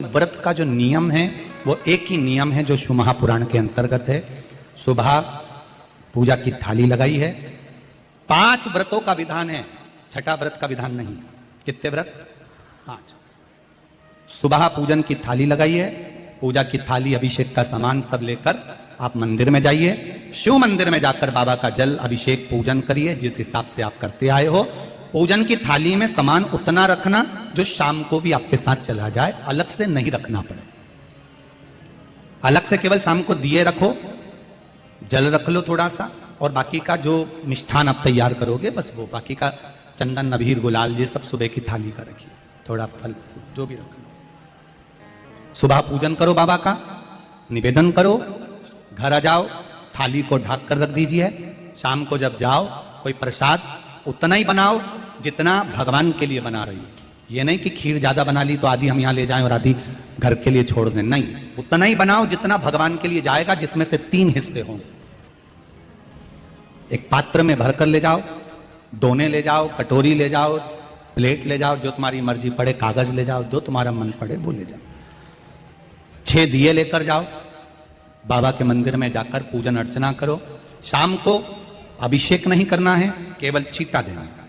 व्रत का जो नियम है वो एक ही नियम है जो शिव महापुराण के अंतर्गत है। सुबह पूजा की थाली लगाई है। 5 व्रतों का विधान है, छठा व्रत का विधान नहीं है। कितने व्रत? 5। सुबह पूजन की थाली लगाई है। पूजा की थाली, अभिषेक का सामान सब लेकर आप मंदिर में जाइए। शिव मंदिर में जाकर बाबा का जल अभिषेक पूजन करिए जिस हिसाब से आप करते आए हो। पूजन की थाली में सामान उतना रखना जो शाम को भी आपके साथ चला जाए, अलग से नहीं रखना पड़े। अलग से केवल शाम को दिए रखो, जल रख लो थोड़ा सा, और बाकी का जो मिष्ठान आप तैयार करोगे बस वो, बाकी का चंदन नबीर गुलाल ये सब सुबह की थाली का रखिए, थोड़ा फल जो भी रख लो। सुबह पूजन करो, बाबा का निवेदन करो, घर आ जाओ, थाली को ढक कर रख दीजिए। शाम को जब जाओ कोई प्रसाद उतना ही बनाओ जितना भगवान के लिए बना रही है। ये नहीं कि खीर ज्यादा बना ली तो आधी हम यहां ले जाएं और आधी घर के लिए छोड़ दें, नहीं, उतना ही बनाओ जितना भगवान के लिए जाएगा, जिसमें से 3 हिस्से हों। एक पात्र में भरकर ले जाओ, दोने ले जाओ, कटोरी ले जाओ, प्लेट ले जाओ, जो तुम्हारी मर्जी पड़े, कागज ले जाओ, जो तुम्हारा मन पड़े वो ले जाओ। 6 दिए लेकर जाओ, बाबा के मंदिर में जाकर पूजन अर्चना करो। शाम को अभिषेक नहीं करना है, केवल छींटा देना है।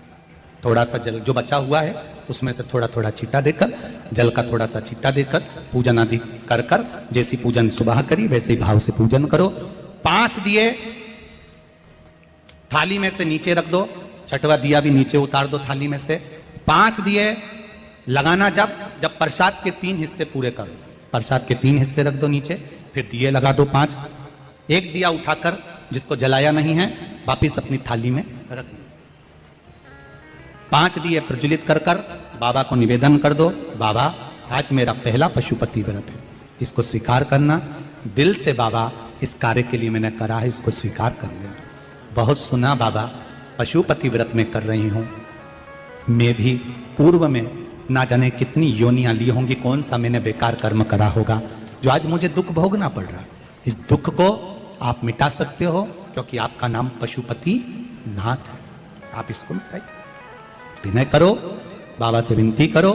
थोड़ा सा जल जो बचा हुआ है उसमें से थोड़ा थोड़ा छींटा देकर, जल का थोड़ा सा छींटा देकर पूजन आदि कर कर, जैसी पूजन सुबह करी वैसे ही भाव से पूजन करो। 5 दिए थाली में से नीचे रख दो, छठवा दिया भी नीचे उतार दो थाली में से। 5 दिए लगाना जब प्रसाद के 3 हिस्से पूरे करो, प्रसाद के 3 हिस्से रख दो नीचे, फिर दिए लगा दो 5। एक दिया उठाकर जिसको जलाया नहीं है वापिस अपनी थाली में रख दो। 5 दिए प्रज्वलित कर कर बाबा को निवेदन कर दो, बाबा आज मेरा पहला पशुपति व्रत है, इसको स्वीकार करना। दिल से बाबा इस कार्य के लिए मैंने करा है, इसको स्वीकार कर लेना। बहुत सुना बाबा पशुपति व्रत में कर रही हूं, मैं भी पूर्व में ना जाने कितनी योनियां ली होंगी, कौन सा मैंने बेकार कर्म करा होगा जो आज मुझे दुख भोगना पड़ रहा है। इस दुख को आप मिटा सकते हो क्योंकि आपका नाम पशुपति नाथ है। आप इसको मिटाइए, विनय करो, बाबा से विनती करो।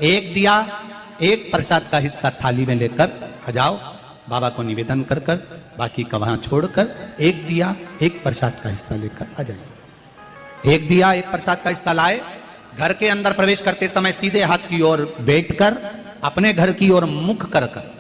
एक दिया, एक प्रसाद का हिस्सा थाली में लेकर आ जाओ, बाबा को निवेदन कर कर, बाकी का वहां छोड़कर एक दिया, एक प्रसाद का हिस्सा लेकर आ जाइए। एक दिया, एक प्रसाद का हिस्सा लाए, घर के अंदर प्रवेश करते समय सीधे हाथ की ओर बैठकर, अपने घर की ओर मुख कर कर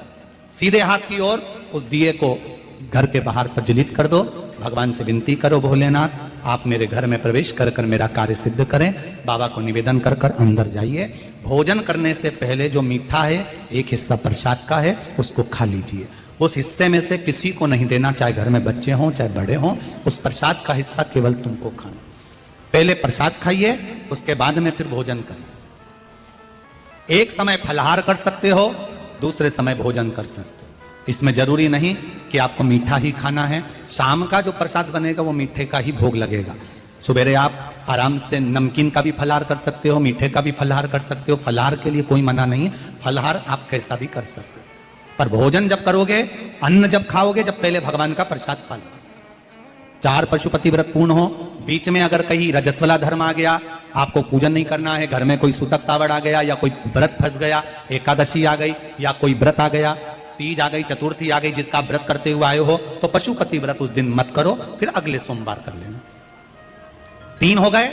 सीधे हाथ की ओर उस दिए को घर के बाहर प्रज्वलित कर दो। भगवान से विनती करो, भोलेनाथ आप मेरे घर में प्रवेश कर कर मेरा कार्य सिद्ध करें। बाबा को निवेदन कर कर अंदर जाइए। भोजन करने से पहले जो मीठा है, एक हिस्सा प्रसाद का है, उसको खा लीजिए। उस हिस्से में से किसी को नहीं देना, चाहे घर में बच्चे हों चाहे बड़े हों, उस प्रसाद का हिस्सा केवल तुमको खाना। पहले प्रसाद खाइए, उसके बाद में फिर भोजन करिए। एक समय फलाहार कर सकते हो, दूसरे समय भोजन कर सकते हो। इसमें जरूरी नहीं कि आपको मीठा ही खाना है। शाम का जो प्रसाद बनेगा वो मीठे का ही भोग लगेगा। सुबेरे आप आराम से नमकीन का भी फलाहार कर सकते हो, मीठे का भी फलाहार कर सकते हो। फलाहार के लिए कोई मना नहीं है, फलाहार आप कैसा भी कर सकते हो। पर भोजन जब करोगे, अन्न जब खाओगे, जब पहले भगवान का प्रसाद खा लो। 4 पशुपति व्रत पूर्ण हो, बीच में अगर कहीं रजस्वला धर्म आ गया, आपको पूजन नहीं करना है, घर में कोई सूतक सावड़ आ गया, या कोई व्रत फंस गया, एकादशी आ गई, या कोई व्रत आ गया, तीज आ गई, चतुर्थी आ गई, जिसका आप व्रत करते हुए आए हो, तो पशुपति व्रत उस दिन मत करो, फिर अगले सोमवार कर लेना। 3 हो गए,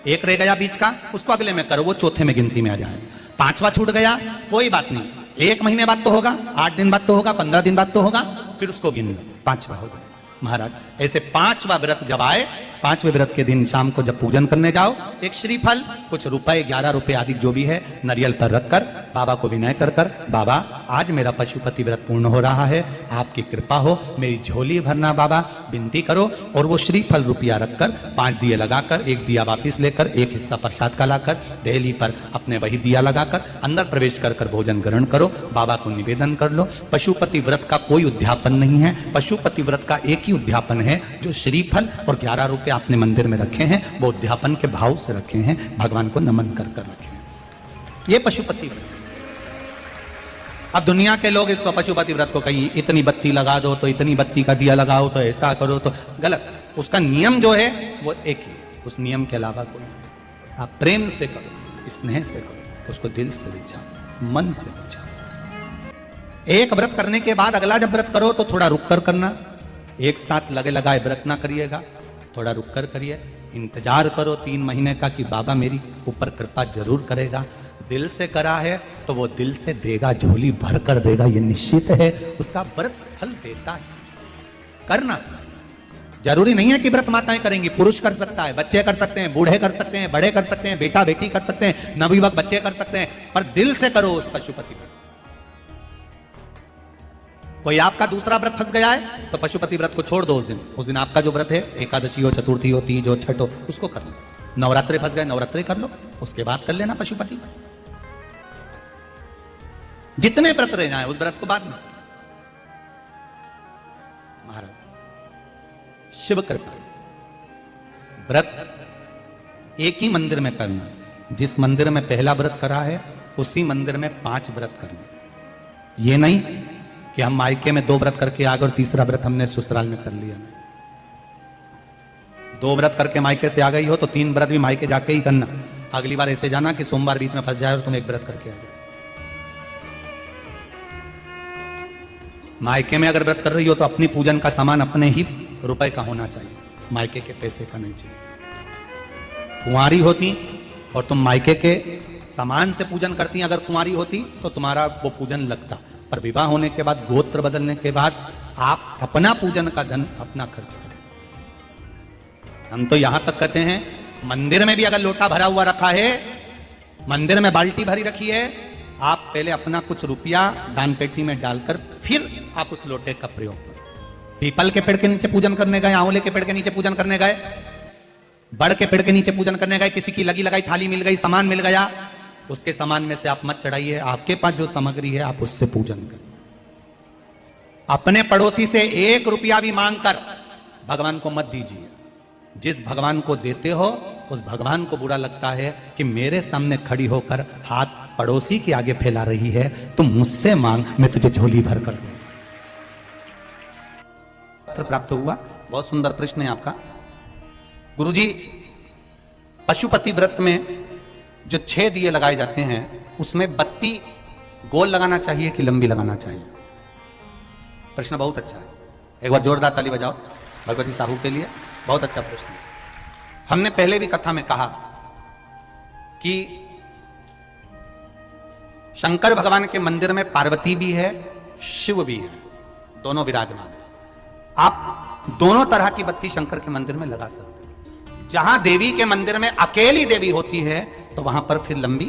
एक रह गया बीच का, उसको अगले में करो, वो चौथे में गिनती में आ जाए। 5वां छूट गया, कोई बात नहीं, 1 महीने बाद तो होगा, 8 दिन बाद तो होगा, 15 दिन बाद तो होगा, फिर उसको गिन लो, 5वां हो गया। महाराज ऐसे 5वां व्रत जब आए, 5वें व्रत के दिन शाम को जब पूजन करने जाओ, एक श्रीफल, कुछ रुपए, 11 रुपए आदि जो भी है, नारियल पर रखकर बाबा को विनय कर कर, बाबा आज मेरा पशुपति व्रत पूर्ण हो रहा है, आपकी कृपा हो, मेरी झोली भरना बाबा, विनती करो। और वो श्रीफल रुपया रखकर 5 दिए लगाकर, एक दिया वापिस लेकर, एक हिस्सा प्रसाद का लाकर देहली पर अपने वही दिया लगाकर अंदर प्रवेश कर कर भोजन ग्रहण करो। बाबा को निवेदन कर लो। पशुपति व्रत का कोई उद्यापन नहीं है, पशुपति व्रत का एक ही उद्यापन है, जो श्रीफल और 11 रुपए आपने मंदिर में रखे हैं, वो उद्यापन के भाव से रखे हैं, भगवान को नमन कर कर रखे हैं। ये पशुपति व्रत। अब दुनिया के लोग इसको पशुपति व्रत को कहीं इतनी बत्ती लगा दो, तो इतनी बत्ती का दिया लगाओ, तो ऐसा करो, तो गलत। उसका नियम जो है वो एक ही, उस नियम के अलावा कोई। आप प्रेम से करो, स्नेह से करो, उसको दिल से विचारो, मन से विचारो। एक व्रत करने के बाद अगला जब व्रत करो तो थोड़ा रुक कर करना, एक साथ लगे लगाए व्रत ना करिएगा, थोड़ा रुक कर करिए, इंतजार करो 3 महीने का कि बाबा मेरी ऊपर कृपा जरूर करेगा। दिल से करा है तो वो दिल से देगा, झोली भर कर देगा, ये निश्चित है, उसका व्रत फल देता है। करना जरूरी नहीं है कि व्रत माताएं करेंगी, पुरुष कर सकता है, बच्चे कर सकते हैं, बूढ़े कर सकते हैं, बड़े कर सकते हैं, बेटा बेटी कर सकते हैं, नवयुवक बच्चे कर सकते हैं, पर दिल से करो उस पशुपति व्रत। कोई आपका दूसरा व्रत फंस गया है तो पशुपति व्रत को छोड़ दो, उस दिन आपका जो व्रत है, एकादशी हो, चतुर्थी हो, तीज हो, छठ हो, उसको कर लो। नवरात्रे फंस गए, नवरात्रे कर लो, उसके बाद कर लेना पशुपति। जितने व्रत रहना है उस व्रत को बाद में। महाराज शिव कृपा, व्रत एक ही मंदिर में करना, जिस मंदिर में पहला व्रत करा है उसी मंदिर में 5 व्रत करना। ये नहीं कि हम मायके में 2 व्रत करके आ गए और तीसरा व्रत हमने ससुराल में कर लिया। 2 व्रत करके मायके से आ गई हो तो 3 व्रत भी मायके जाके ही करना। अगली बार ऐसे जाना कि सोमवार बीच में फंस जाए और तुम 1 व्रत करके आ जाओ। मायके में अगर व्रत कर रही हो तो अपनी पूजन का सामान अपने ही रुपए का होना चाहिए, मायके के पैसे का नहीं चाहिए। कुंवारी होती और तुम मायके के सामान से पूजन करती, अगर कुंवारी होती तो तुम्हारा वो पूजन लगता, पर विवाह होने के बाद, गोत्र बदलने के बाद आप अपना पूजन का धन अपना खर्च करें। हम तो यहां तक कहते हैं मंदिर में भी अगर लोटा भरा हुआ रखा है, मंदिर में बाल्टी भरी रखी है, आप पहले अपना कुछ रुपया दान पेटी में डालकर फिर आप उस लोटे का प्रयोग करें। पीपल के पेड़ के नीचे पूजन करने गए, आंवले के पेड़ के नीचे पूजन करने गए, बड़ के पेड़ के नीचे पूजन करने गए, किसी की लगी लगाई थाली मिल गई, सामान मिल गया, उसके सामान में से आप मत चढ़ाइए। आपके पास जो सामग्री है आप उससे पूजन करें। अपने पड़ोसी से 1 रुपया भी मांगकर भगवान को मत दीजिए। जिस भगवान को देते हो उस भगवान को बुरा लगता है कि मेरे सामने खड़ी होकर हाथ पड़ोसी के आगे फैला रही है, तुम मुझसे मांग, मैं तुझे झोली भर कर दूं। पत्र प्राप्त हुआ, बहुत सुंदर प्रश्न है आपका। गुरुजी, पशुपति व्रत में जो 6 दिए लगाए जाते हैं उसमें बत्ती गोल लगाना चाहिए कि लंबी लगाना चाहिए? प्रश्न बहुत अच्छा है, एक बार जोरदार ताली बजाओ भगवती साहू के लिए, बहुत अच्छा प्रश्न है। हमने पहले भी कथा में कहा कि शंकर भगवान के मंदिर में पार्वती भी है, शिव भी है, दोनों विराजमान। आप दोनों तरह की बत्ती शंकर के मंदिर में लगा सकते हैं। जहां देवी के मंदिर में अकेली देवी होती है तो वहां पर फिर लंबी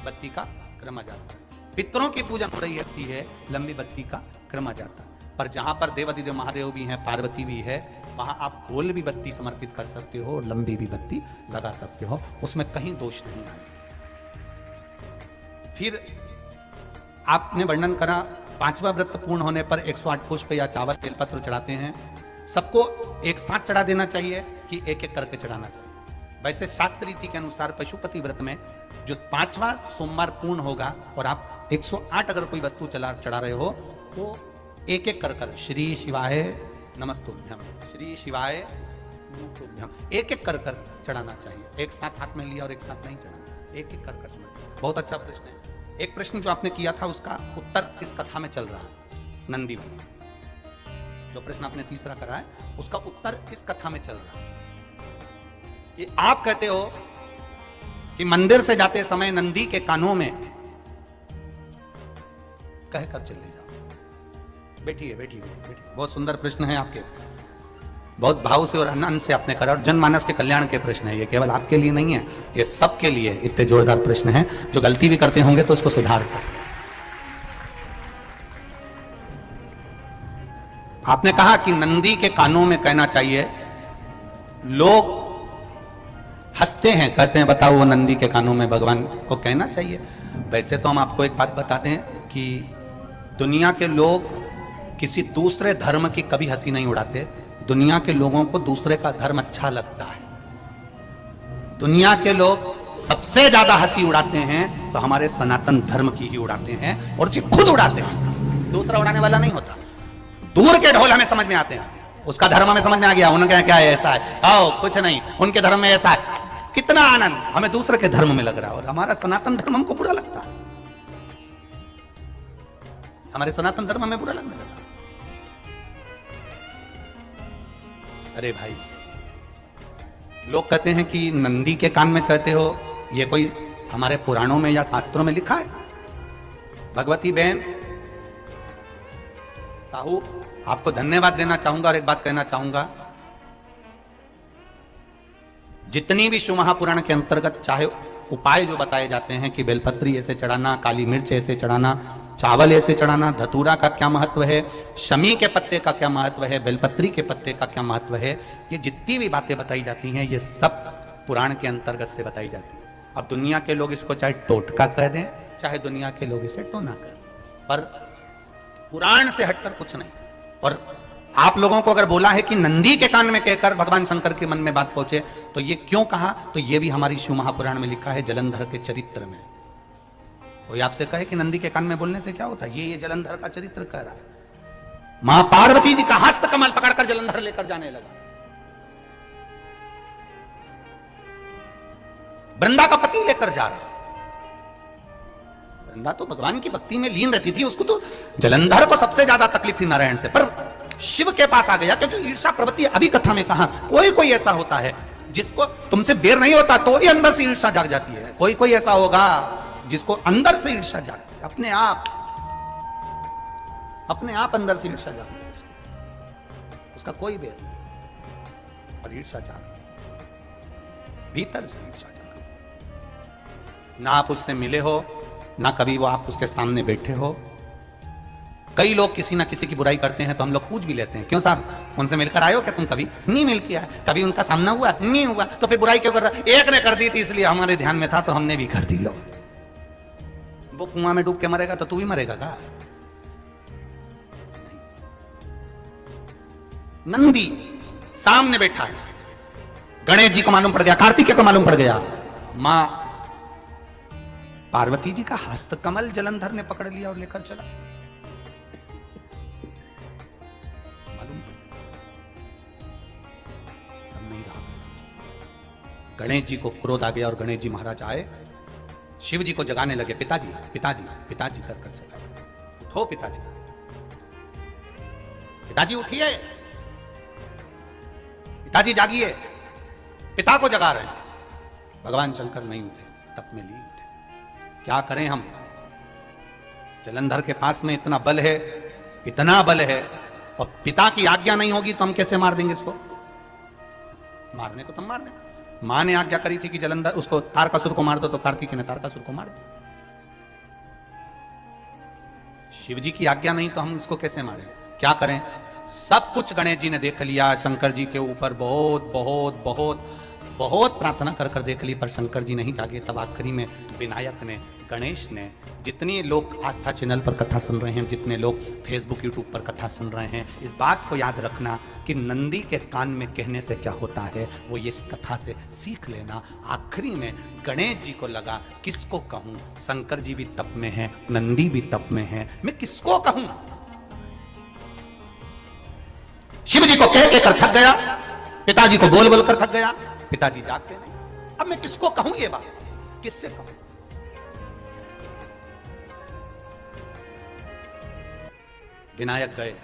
बत्ती का क्रम आ जाता है। पितरों की पूजन हो रही होती है, लंबी बत्ती का क्रम आ जाता है। पर जहां पर देवादिदेव महादेव भी हैं, पार्वती भी है, वहां आप गोल भी बत्ती समर्पित कर सकते हो और लंबी भी बत्ती लगा सकते हो, उसमें कहीं दोष नहीं आएगा। फिर आपने वर्णन करा 5वां व्रत पूर्ण होने पर 108 पुष्प या चावल बेलपत्र चढ़ाते हैं। सबको एक साथ चढ़ा देना चाहिए कि एक एक करके चढ़ाना चाहिए? वैसे शास्त्र रीति के अनुसार पशुपति व्रत में जो 5वां सोमवार पूर्ण होगा और आप 108 अगर कोई वस्तु चढ़ा रहे हो तो एक एक कर श्री शिवाय नमस्तुभ्यम, श्री शिवाय नमस्तुभ्यम, एक एक कर चढ़ाना चाहिए। एक साथ हाथ में लिया और एक साथ नहीं चढ़ाना, एक एक कर समझ। बहुत अच्छा प्रश्न है। एक प्रश्न जो आपने किया था उसका उत्तर इस कथा में चल रहा है, नंदी वाला जो प्रश्न आपने तीसरा करा है उसका उत्तर इस कथा में चल रहा है। कि आप कहते हो कि मंदिर से जाते समय नंदी के कानों में कहकर चले जाओ। बैठिए बैठिए बैठिए, बहुत सुंदर प्रश्न है आपके, बहुत भाव से और आनंद से आपने करा और जनमानस के कल्याण के प्रश्न है। ये केवल आपके लिए नहीं है, ये सबके लिए इतने जोरदार प्रश्न है। जो गलती भी करते होंगे तो उसको सुधार सकते। आपने कहा कि नंदी के कानों में कहना चाहिए। लोग हंसते हैं, कहते हैं बताओ वो नंदी के कानों में भगवान को कहना चाहिए। वैसे तो हम आपको एक बात बताते हैं कि दुनिया के लोग किसी दूसरे धर्म की कभी हंसी नहीं उड़ाते। दुनिया के लोगों को दूसरे का धर्म अच्छा लगता है। दुनिया के लोग सबसे ज्यादा हंसी उड़ाते हैं तो हमारे सनातन धर्म की ही उड़ाते हैं और जी खुद उड़ाते हैं, दूसरा उड़ाने वाला नहीं होता। दूर के ढोल हमें समझ में आते हैं, उसका धर्म हमें समझ में आ गया, उनका क्या है ऐसा है, आओ कुछ नहीं, उनके धर्म में ऐसा है, कितना आनंद हमें दूसरे के धर्म में लग रहा है और हमारा सनातन धर्म हमको बुरा लगता है। हमारे सनातन धर्म में बुरा लगने लगा। अरे भाई, लोग कहते हैं कि नंदी के कान में कहते हो, ये कोई हमारे पुराणों में या शास्त्रों में लिखा है? भगवती बहन साहू, आपको धन्यवाद देना चाहूंगा और एक बात कहना चाहूंगा, जितनी भी शिव महापुराण के अंतर्गत चाहे उपाय जो बताए जाते हैं कि बेलपत्री ऐसे चढ़ाना, काली मिर्च ऐसे चढ़ाना, चावल ऐसे चढ़ाना, धतूरा का क्या महत्व है, शमी के पत्ते का क्या महत्व है, बेलपत्री के पत्ते का क्या महत्व है, ये जितनी भी बातें बताई जाती हैं ये सब पुराण के अंतर्गत से बताई जाती है। अब दुनिया के लोग इसको चाहे टोटका कह दें, चाहे दुनिया के लोग इसे टोना कह दें, पर पुराण से हटकर कुछ नहीं। और आप लोगों को अगर बोला है कि नंदी के कान में कहकर भगवान शंकर के मन में बात पहुंचे, तो ये क्यों कहा? तो ये भी हमारी शिव महापुराण में लिखा है, जलंधर के चरित्र में। कोई आपसे कहे कि नंदी के कान में बोलने से क्या होता है, ये जलंधर का चरित्र कह रहा है। मां पार्वती जी का हस्त कमल पकड़कर जलंधर लेकर जाने लगा। वृंदा का पति लेकर जा रहा है। वृंदा तो भगवान की भक्ति में लीन रहती थी, उसको तो जलंधर को सबसे ज्यादा तकलीफ थी नारायण से, पर शिव के पास आ गया, क्योंकि ईर्षा प्रवृत्ति, अभी कथा में कहा, कोई कोई ऐसा होता है जिसको तुमसे बेर नहीं होता तो भी अंदर से ईर्षा जाग जाती है। कोई कोई ऐसा होगा जिसको अंदर से ईर्षा जागती है, अपने आप अंदर से ईर्षा जागती है, उसका कोई बेर नहीं, और ईर्षा जाग, भीतर से ईर्षा जाग। ना आप उससे मिले हो, ना कभी वो आप उसके सामने बैठे हो। कई लोग किसी ना किसी की बुराई करते हैं तो हम लोग पूछ भी लेते हैं, क्यों साहब उनसे मिलकर आए हो क्या तुम? कभी नहीं मिल किया, कभी उनका सामना हुआ नहीं हुआ, तो फिर बुराई क्यों कर रहा? एक ने कर दी थी इसलिए हमारे ध्यान में था तो हमने भी कर दी। लो, वो कुआं में डूब के मरेगा तो तू भी मरेगा का? नंदी सामने बैठा है, गणेश जी को मालूम पड़ गया, कार्तिकेय को मालूम पड़ गया, मां पार्वती जी का हस्त कमल जलंधर ने पकड़ लिया और लेकर चला। गणेश जी को क्रोध आ गया और गणेश जी महाराज आए, शिव जी को जगाने लगे, पिताजी पिताजी पिताजी कर कर जगाए, उठो पिताजी, पिताजी उठिए, पिताजी जागिए, पिता को जगा रहे हैं। भगवान शंकर नहीं उठे, तप में लीन थे। क्या करें हम? जलंधर के पास में इतना बल है, इतना बल है, और पिता की आज्ञा नहीं होगी तो हम कैसे मार देंगे इसको? मारने को तो मार देंगे। मां ने आज्ञा करी थी कि जलंधर उसको तारकासुर को मार दो, तो कार्तिकेय ने तारकासुर को मार दिया। शिव जी की आज्ञा नहीं तो हम इसको कैसे मारें? क्या करें? सब कुछ गणेश जी ने देख लिया, शंकर जी के ऊपर बहुत बहुत बहुत बहुत प्रार्थना कर कर देख ली, पर शंकर जी नहीं जागे। तब आखिरी में विनायक ने, गणेश ने, जितने लोग आस्था चैनल पर कथा सुन रहे हैं, जितने लोग फेसबुक यूट्यूब पर कथा सुन रहे हैं, इस बात को याद रखना कि नंदी के कान में कहने से क्या होता है, वो ये इस कथा से सीख लेना। आखिरी में गणेश जी को लगा, किसको कहूं? शंकर जी भी तप में है, नंदी भी तप में है, मैं किसको कहूं? शिव जी को कह के कर थक गया, पिताजी को बोल बोल कर थक गया, पिताजी जागते नहीं। अब मैं किसको कहूं ये बात? किससे कहूं? विनायक गए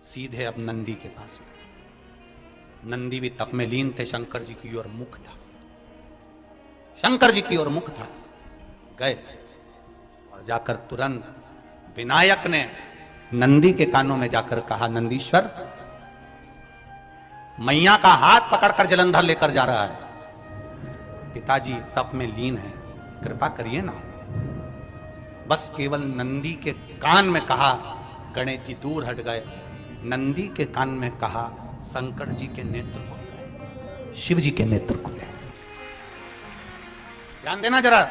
सीधे अब नंदी के पास में। नंदी भी तप में लीन थे, शंकर जी की ओर मुख था, शंकर जी की ओर मुख था। गए और जाकर तुरंत विनायक ने नंदी के कानों में जाकर कहा, नंदीश्वर, मैया का हाथ पकड़कर जलंधर लेकर जा रहा है, पिताजी तप में लीन है, कृपा करिए ना। बस केवल नंदी के कान में कहा, गणेश जी दूर हट गए। नंदी के कान में कहा, शंकर जी के नेत्र खुले, शिव जी के नेत्र खुले। ध्यान देना जरा,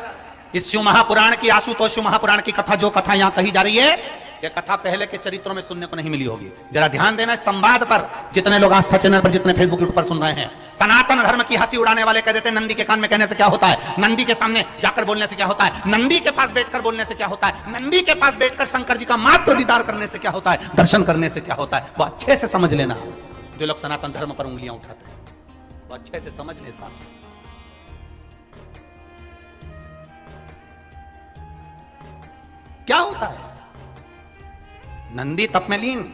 इस शिव महापुराण की, आशुतोष शिव महापुराण की कथा, जो कथा यहां कही जा रही है, ये कथा पहले के चरित्रों में सुनने को नहीं मिली होगी। जरा ध्यान देना इस संवाद पर। जितने लोग आस्था चैनल पर, जितने फेसबुक यूट्यूब पर सुन रहे हैं, सनातन धर्म की हंसी उड़ाने वाले कह देते हैं नंदी के कान में कहने से क्या होता है, नंदी के सामने जाकर बोलने से क्या होता है, नंदी के पास बैठकर बोलने से क्या होता है, नंदी के पास बैठकर शंकर जी का मात्र दीदार करने से क्या होता है, दर्शन करने से क्या होता है। वो अच्छे से समझ लेना। जो लोग सनातन धर्म पर उंगलियां उठाते हैं वो अच्छे से समझ ले इस बात को। क्या होता है? नंदी तप में लीन,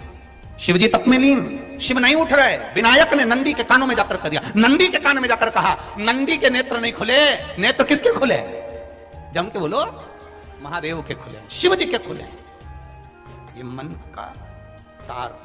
शिवजी तप में लीन, शिव नहीं उठ रहे। विनायक ने नंदी के कानों में जाकर कह दिया, नंदी के कान में जाकर कहा, नंदी के नेत्र नहीं खुले। नेत्र किसके खुले? जम के बोलो, महादेव के खुले, शिव जी के खुले। ये मन का तार।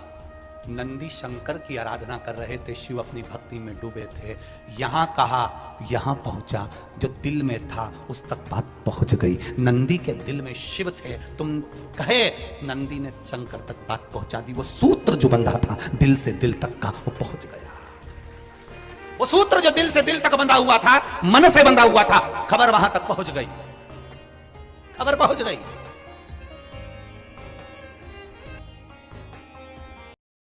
नंदी शंकर की आराधना कर रहे थे, शिव अपनी भक्ति में डूबे थे। यहां कहा, यहां पहुंचा, जो दिल में था उस तक बात पहुंच गई। नंदी के दिल में शिव थे, तुम कहे, नंदी ने शंकर तक बात पहुंचा दी। वो सूत्र जो बंधा था दिल से दिल तक का, वो पहुंच गया। वो सूत्र जो दिल से दिल तक बंधा हुआ था, मन से बंधा हुआ था, खबर वहां तक पहुंच गई, खबर पहुंच गई।